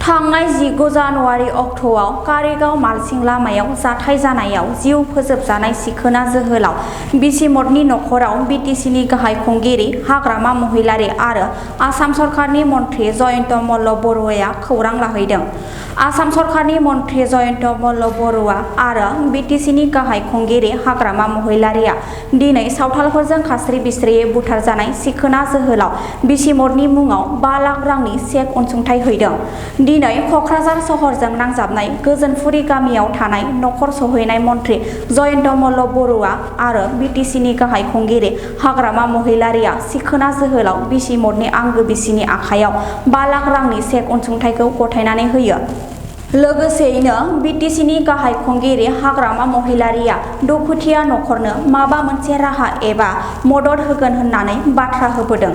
थांनाय 19 जानुवारि अक्ट'आव कारिगाव मालसिं लामायाव जाथाय जानायाव जिउ फोजोबजानाय सिखोना जोहोलाव बिसिमतनि नखराव बिटिसिनि गाहाय खुंगिरि हाग्रामा महिलारी आरो आसाम सरकारनि मन्थ्रि जयन्त मल्ल बरुवाया खौरां लाहैदों। आसाम सरकारनि मन्थ्रि जयन्त मल्ल बरुवा आरो बिटिसिनि गाहाय खुंगिरि हाग्रामा महिलारीया दिनै सावथालफोरजों खास्रि बिस्रियै बुथारजानाय सिखोना जोहोलाव बिसिमतनि मुङाव 5 लाख रांनि चेक अनसुंथाइ हैदों। दिनै क'क्राझार सहरजों नांजाबनाय गोजोनफुरि गामियाव थानाय नखर सहैनाय मन्थ्रि जयन्त मल्ल बरुवा आरो बिटिसिनि गाहाय खुंगिरि हाग्रामा महिलारीया सिखोना जोहोलाव बिसिमतनि आंगो बिसिनि आखायाव 5 लाख रांनि चेक अनसुंथाइखौ गथायनानै होयो। लोगोसेयैनो बिटिसिनि गाहाय खुंगिरि हाग्रामा महिलारीया दुखुथिया नखरनो माबा मोनसे राहा एबा मदद होगोन होननानै बाथ्रा होबोदों।